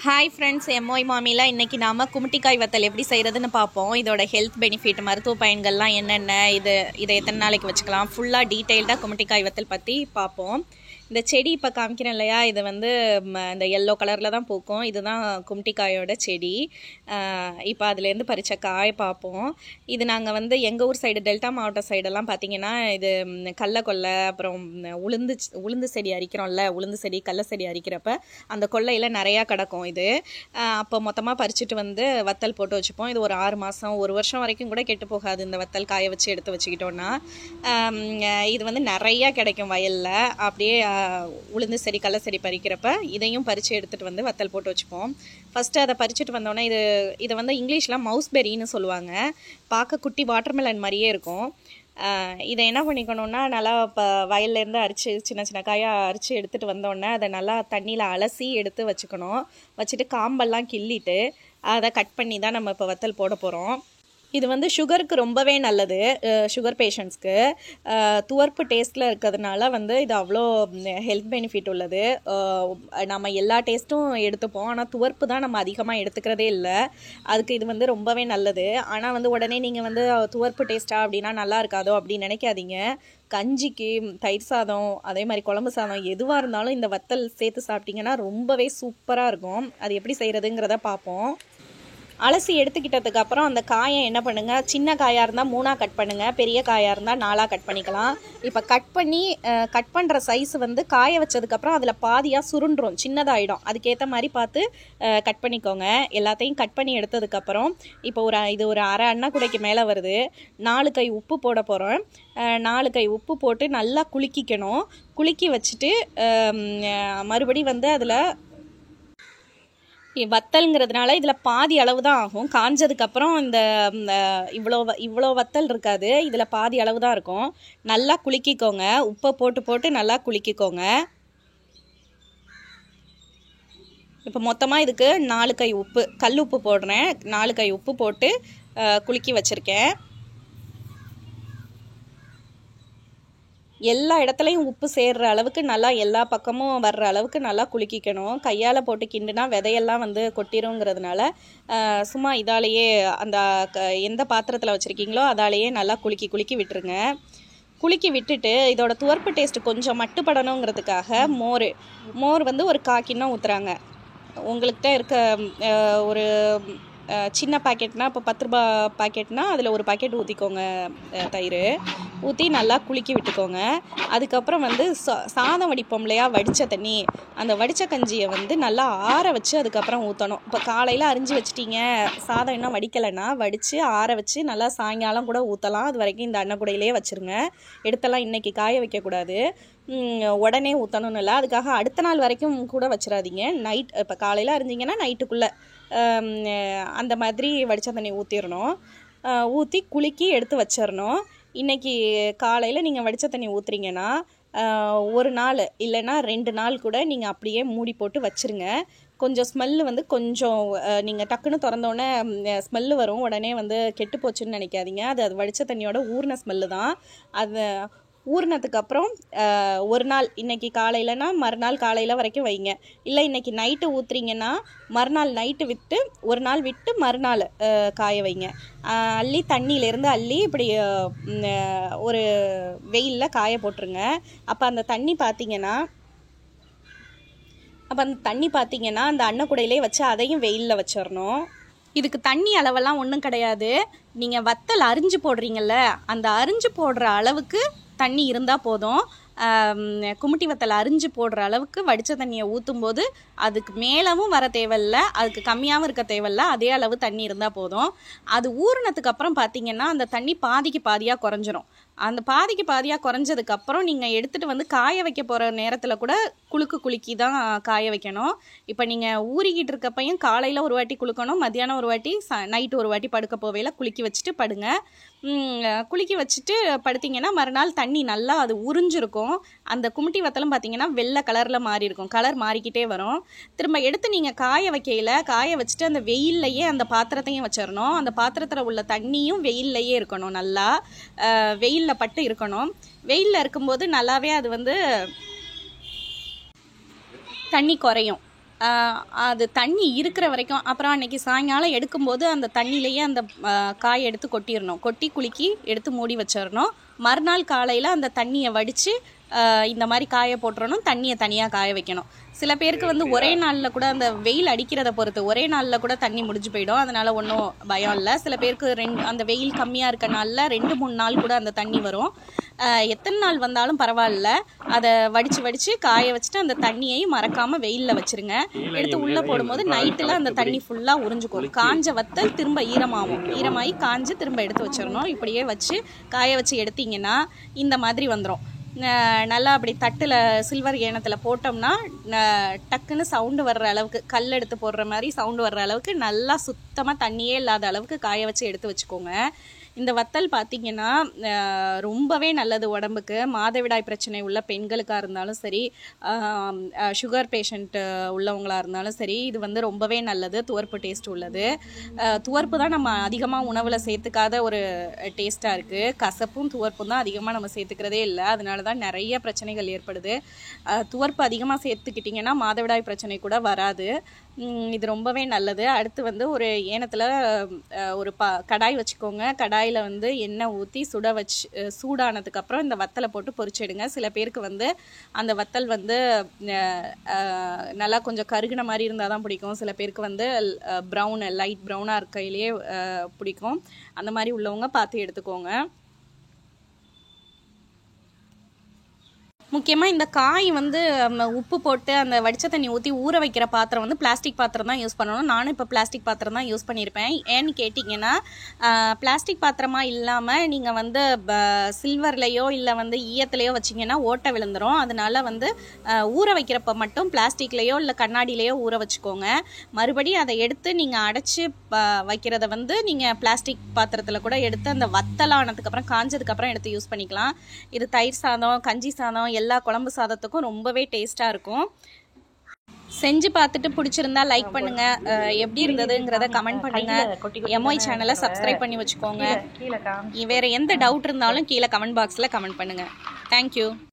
Hi friends, எம்ஓய் மாமியில் இன்றைக்கி நாம் குமிட்டிக்காய் வத்தல் எப்படி செய்கிறதுன்னு பார்ப்போம். இதோட ஹெல்த் பெனிஃபிட், மருத்துவ பயன்கள்லாம் என்னென்ன, இதை எத்தனை நாளைக்கு வச்சுக்கலாம், ஃபுல்லாக டீட்டெயில்டாக குமிட்டிக்காய் வத்தல் பற்றி பார்ப்போம். இந்த செடி இப்போ காமிக்கிறேன் இல்லையா, இது வந்து இந்த எல்லோ கலரில் தான் பூக்கும். இதுதான் குமிட்டிக்காயோட செடி. இப்போ அதுலேருந்து பறித்த காய் பார்ப்போம். இது நாங்கள் வந்து எங்கள் ஊர் சைடு, டெல்டா மாவட்டம் சைடெல்லாம் பார்த்திங்கன்னா, இது கடல கொல்லை, அப்புறம் உளுந்து செடி அரிக்கிறோம்ல, உளுந்து செடி கடல செடி அரிக்கிறப்ப அந்த கொல்லையில் நிறையா கிடக்கும். இது அப்போ மொத்தமாக பறிச்சுட்டு வந்து வத்தல் போட்டு வச்சுப்போம். இது ஒரு 6 மாதம் 1 வருஷம் வரைக்கும் கூட கெட்டு போகாது. இந்த வத்தல் காய வச்சு எடுத்து வச்சுக்கிட்டோன்னா இது வந்து நிறையா கிடைக்கும் வயலில். அப்படியே உளுந்து செடி கடல செடி பறிக்கிறப்ப இதையும் பறித்து எடுத்துகிட்டு வந்து வத்தல் போட்டு வச்சுப்போம். ஃபஸ்ட்டு அதை பறிச்சுட்டு வந்தோன்னே இதை வந்து இங்கிலீஷில் மவுஸ்பெரின்னு சொல்லுவாங்க. பார்க்க குட்டி வாட்டர்மெலன் மாதிரியே இருக்கும். இதை என்ன பண்ணிக்கணும்னா, நல்லா இப்போ வயல்லேருந்து அரிச்சு சின்ன சின்ன காயாக அரிச்சு எடுத்துகிட்டு வந்தோடனே அதை நல்லா தண்ணியில் அலசி எடுத்து வச்சுக்கணும். வச்சுட்டு காம்பெல்லாம் கிள்ளிட்டு அதை கட் பண்ணி தான் நம்ம இப்போ வத்தல் போட போகிறோம். இது வந்து சுகருக்கு ரொம்பவே நல்லது. சுகர் பேஷண்ட்ஸ்க்கு துவர்ப்பு டேஸ்ட்டில் இருக்கிறதுனால வந்து இது அவ்வளோ ஹெல்த் பெனிஃபிட் உள்ளது. நம்ம எல்லா டேஸ்ட்டும் எடுத்துப்போம், ஆனால் துவர்ப்பு தான் நம்ம அதிகமாக எடுத்துக்கிறதே இல்லை. அதுக்கு இது வந்து ரொம்பவே நல்லது. ஆனால் வந்து உடனே நீங்கள் வந்து துவர்ப்பு டேஸ்ட்டா அப்படின்னா நல்லா இருக்காதோ அப்படின்னு நினைக்காதீங்க. கஞ்சிக்கு, தயிர் சாதம், அதே மாதிரி குழம்பு சாதம், எதுவாக இருந்தாலும் இந்த வத்தல் சேர்த்து சாப்பிட்டிங்கன்னா ரொம்பவே சூப்பராக இருக்கும். அது எப்படி செய்கிறதுங்கிறத பார்ப்போம். அலசி எடுத்துக்கிட்டதுக்கு அப்புறம் அந்த காயை என்ன பண்ணுங்கள், சின்ன காயாக இருந்தால் 3ஆக கட் பண்ணுங்கள், பெரிய காயாக இருந்தால் 4ஆக கட் பண்ணிக்கலாம். இப்போ கட் பண்ணுற சைஸ் வந்து காய வச்சதுக்கப்புறம் அதில் பாதியாக சுருண்டுரும், சின்னதாகிடும். அதுக்கேற்ற மாதிரி பார்த்து கட் பண்ணிக்கோங்க. எல்லாத்தையும் கட் பண்ணி எடுத்ததுக்கப்புறம் இப்போ இது ஒரு அரை அன்னக்குடைக்கு மேலே வருது. 4 கை உப்பு போட போகிறோம். 4 கை உப்பு போட்டு நல்லா குலுக்கிக்கணும். குலுக்கி வச்சுட்டு மறுபடி வந்து அதில் வத்தல்ங்கிறதுனால இதில் பாதி அளவு தான் ஆகும். காஞ்சதுக்கப்புறம் இந்த இவ்வளோ வத்தல் இருக்காது, இதில் பாதி அளவு தான் இருக்கும். நல்லா குலுக்கிக்கோங்க. உப்பை போட்டு நல்லா குலுக்கிக்கோங்க. இப்போ மொத்தமாக இதுக்கு 4 கை உப்பு, கல் உப்பு போடுறேன். 4 கை உப்பு போட்டு குலுக்கி வச்சுருக்கேன். எல்லா இடத்துலையும் உப்பு சேர்கிற அளவுக்கு நல்லா, எல்லா பக்கமும் வர்ற அளவுக்கு நல்லா குலுக்கிக்கணும். கையால் போட்டு கிண்டுனா விதையெல்லாம் வந்து கொட்டிருங்கிறதுனால சும்மா இதாலேயே அந்த எந்த பாத்திரத்தில் வச்சுருக்கீங்களோ அதாலேயே நல்லா குலுக்கி விட்டுருங்க. குலுக்கி விட்டுட்டு இதோட துவர்ப்பு டேஸ்ட்டு கொஞ்சம் மட்டுப்படணுங்கிறதுக்காக மோர் வந்து ஒரு 1/4 கிண்ணம் ஊற்றுறாங்க. உங்கள்கிட்ட இருக்க ஒரு சின்ன பாக்கெட்னால், இப்போ 10 ரூபா பாக்கெட்னால் அதில் ஒரு பாக்கெட் ஊற்றிக்கோங்க. தயிர் ஊற்றி நல்லா குலுக்கி விட்டுக்கோங்க. அதுக்கப்புறம் வந்து சாதம் வடிப்போம் இல்லையா, வடித்த தண்ணி, அந்த வடித்த கஞ்சியை வந்து நல்லா ஆற வச்சு அதுக்கப்புறம் ஊற்றணும். இப்போ காலையில் அரிஞ்சு வச்சிட்டிங்க, சாதம் இன்னும் வடிக்கலைன்னா வடித்து ஆற வச்சு நல்லா சாயங்காலம் கூட ஊற்றலாம். அது வரைக்கும் இந்த அன்னக்குடையிலே வச்சுருங்க. எடுத்தெல்லாம் இன்றைக்கி காய வைக்கக்கூடாது, உடனே ஊற்றணும்னு இல்லை. அதுக்காக அடுத்த நாள் வரைக்கும் கூட வச்சிடாதீங்க. நைட் இப்போ காலையில் அரிஞ்சிங்கன்னா நைட்டுக்குள்ளே அந்த மாதிரி வடித்த தண்ணி ஊற்றிடணும். ஊற்றி குலுக்கி எடுத்து வச்சிடணும். இன்றைக்கி காலையில் நீங்கள் வடித்த தண்ணி ஊற்றுறீங்கன்னா 1 நாள் இல்லைன்னா 2 நாள் கூட நீங்கள் அப்படியே மூடி போட்டு வச்சுருங்க. கொஞ்சம் ஸ்மெல்லு வந்து கொஞ்சம் நீங்கள் டக்குன்னு திறந்தோடனே ஸ்மெல்லு வரும், உடனே வந்து கெட்டு போச்சுன்னு நினைக்காதீங்க. அது வடித்த தண்ணியோட ஊறின ஸ்மெல்லு தான். அது ஊறினதுக்கப்புறம் 1 நாள், இன்றைக்கி காலையிலனா மறுநாள் காலையில் வரைக்கும் வைங்க. இல்லை இன்றைக்கி நைட்டு ஊற்றுறீங்கன்னா மறுநாள் நைட்டு விட்டு 1 நாள் விட்டு மறுநாள் காய வைங்க. தண்ணியிலேருந்து அள்ளி இப்படி ஒரு வெயிலில் காய போட்டுருங்க. அப்போ அந்த தண்ணி பார்த்திங்கன்னா அந்த அன்னக்குடையிலே வச்சு அதையும் வெயிலில் வச்சிடணும். இதுக்கு தண்ணி அளவெல்லாம் ஒன்றும் கிடையாது. நீங்கள் வத்தல் அரிஞ்சு போடுறீங்கள்ல, அந்த அரிஞ்சு போடுற அளவுக்கு தண்ணி இருந்தால் போதும். குமிட்டி வத்தல் அரிஞ்சு போடுற அளவுக்கு வடித்த தண்ணியை ஊற்றும்போது அதுக்கு மேலவும் வர தேவையில்லை, அதுக்கு கம்மியாகவும் இருக்க தேவையில்லை, அதே அளவு தண்ணி இருந்தால் போதும். அது ஊறினதுக்கு அப்புறம் பார்த்திங்கன்னா அந்த தண்ணி பாதிக்கு பாதியாக குறைஞ்சிரும். அந்த பாதிக்கு பாதியாக குறைஞ்சதுக்கப்புறம் நீங்கள் எடுத்துகிட்டு வந்து காய வைக்க போகிற நேரத்தில் கூட குலுக்கி தான் காய வைக்கணும். இப்போ நீங்கள் ஊறிக்கிட்டு இருக்கப்பையும் காலையில் ஒரு வாட்டி குலுக்கணும், மத்தியானம் ஒரு வாட்டி, நைட்டு ஒரு வாட்டி படுக்க போவையில் குலுக்கி வச்சுட்டு படுங்க. குலுக்கி வச்சுட்டு படுத்திங்கன்னா மறுநாள் தண்ணி நல்லா அது உறிஞ்சிருக்கும். அந்த குமிட்டி வத்தலும் பார்த்திங்கன்னா வெள்ளை கலரில் மாறி இருக்கும், கலர் மாறிக்கிட்டே வரும். திரும்ப எடுத்து நீங்கள் காய வச்சுட்டு அந்த வெயில்லையே அந்த பாத்திரத்தையும் வச்சிடணும். அந்த பாத்திரத்தில் உள்ள தண்ணியும் வெயில்லையே இருக்கணும், நல்லா வெயிலில் பட்டு இருக்கணும். வெயிலில் இருக்கும்போது நல்லாவே அது வந்து தண்ணி குறையும். அது தண்ணி இருக்கிற வரைக்கும். அப்புறம் அன்றைக்கி சாயங்காலம் எடுக்கும்போது அந்த தண்ணியிலேயே அந்த காயை எடுத்து கொட்டிடணும். கொட்டி குலுக்கி எடுத்து மூடி வச்சிடணும். மறுநாள் காலையில் அந்த தண்ணியை வடித்து இந்த மாதிரி காய போட்டுறணும். தண்ணியை தனியாக காய வைக்கணும். சில பேருக்கு வந்து ஒரே நாளில் கூட அந்த வெயில் அடிக்கிறத பொறுத்து ஒரே நாளில் கூட தண்ணி முடிஞ்சு போயிடும். அதனால் ஒன்றும் பயம் இல்லை. சில பேருக்கு அந்த வெயில் கம்மியாக இருக்க நாளில் 2-3 நாள் கூட அந்த தண்ணி வரும். எத்தனை நாள் வந்தாலும் பரவாயில்ல. அதை வடித்து காய வச்சுட்டு அந்த தண்ணியை மறக்காமல் வெயிலில் வச்சுருங்க. எடுத்து உள்ளே போடும்போது நைட்டில் அந்த தண்ணி ஃபுல்லாக உறிஞ்சிக்கும். காஞ்ச வத்தல் திரும்ப ஈரமாகி காஞ்சு திரும்ப எடுத்து வச்சிடணும். இப்படியே வச்சு காய வச்சு எடுத்திங்கன்னா இந்த மாதிரி வந்துடும். நல்லா அப்படி தட்டில் சில்வர் ஏனத்தில் போட்டோம்னா டக்குன்னு சவுண்டு வர்ற அளவுக்கு, கல் எடுத்து போடுற மாதிரி சவுண்டு வர்ற அளவுக்கு நல்லா சுத்தமாக தண்ணியே இல்லாத அளவுக்கு காய வச்சு எடுத்து வச்சுக்கோங்க. இந்த வத்தல் பார்த்திங்கன்னா ரொம்பவே நல்லது உடம்புக்கு. மாதவிடாய் பிரச்சனை உள்ள பெண்களுக்காக இருந்தாலும் சரி, சுகர் பேஷண்ட் உள்ளவங்களாக இருந்தாலும் சரி, இது வந்து ரொம்பவே நல்லது. துவர்ப்பு டேஸ்ட் உள்ளது. துவர்ப்பு தான் நம்ம அதிகமாக உணவில் சேர்த்துக்காத ஒரு டேஸ்ட்டாக இருக்குது. கசப்பும் துவர்ப்பும் தான் அதிகமாக நம்ம சேர்த்துக்கிறதே இல்லை. அதனால தான் நிறைய பிரச்சனைகள் ஏற்படுது. துவர்ப்பு அதிகமாக சேர்த்துக்கிட்டிங்கன்னா மாதவிடாய் பிரச்சனை கூட வராது. இது ரொம்பவே நல்லது. அடுத்து வந்து ஒரு ஏனத்தில் ஒரு கடாய் வச்சுக்கோங்க. கடாயில் வந்து எண்ணெய் ஊற்றி சூடானதுக்கப்புறம் இந்த வத்தலை போட்டு பொரிச்சிடுங்க. சில பேருக்கு வந்து அந்த வத்தல் வந்து நல்லா கொஞ்சம் கருகின மாதிரி இருந்தால் தான் பிடிக்கும். சில பேருக்கு வந்து லைட் ப்ரௌனாக இருக்கையிலேயே பிடிக்கும். அந்த மாதிரி உள்ளவங்க பார்த்து எடுத்துக்கோங்க. முக்கியமாக இந்த காய் வந்து உப்பு போட்டு அந்த வடித்த தண்ணி ஊற்றி ஊற வைக்கிற பாத்திரம் வந்து பிளாஸ்டிக் பாத்திரம் தான் யூஸ் பண்ணணும். நானும் இப்போ பிளாஸ்டிக் பாத்திரம் தான் யூஸ் பண்ணியிருப்பேன். ஏன்னு கேட்டிங்கன்னா பிளாஸ்டிக் பாத்திரமாக இல்லாமல் நீங்கள் வந்து சில்வர்லேயோ இல்லை வந்து ஈயத்துலேயோ வச்சிங்கன்னா ஓட்டை விழுந்துடும். அதனால வந்து ஊற வைக்கிறப்ப மட்டும் பிளாஸ்டிக்லேயோ இல்லை கண்ணாடியிலையோ ஊற வச்சுக்கோங்க. மறுபடியும் அதை எடுத்து நீங்கள் அடைச்சி வைக்கிறத வந்து நீங்கள் பிளாஸ்டிக் பாத்திரத்தில் கூட எடுத்து அந்த வத்தலானதுக்கப்புறம் காஞ்சதுக்கப்புறம் எடுத்து யூஸ் பண்ணிக்கலாம். இது தயிர் சாதம், கஞ்சி சாதம், எல்லா குழம்பு சாதத்துக்கும் ரொம்பவே டேஸ்ட்டாக இருக்கும். செஞ்சு பார்த்துட்டு பிடிச்சிருந்தா லைக் பண்ணுங்க. எப்படி இருந்ததுங்கிறத கமெண்ட் பண்ணுங்க. எம்ஒய் சேனலை சப்ஸ்கிரைப் பண்ணி வச்சுக்கோங்க. வேற எந்த டவுட் இருந்தாலும் கீழே கமெண்ட் பாக்ஸில் கமெண்ட் பண்ணுங்க. தேங்க்யூ.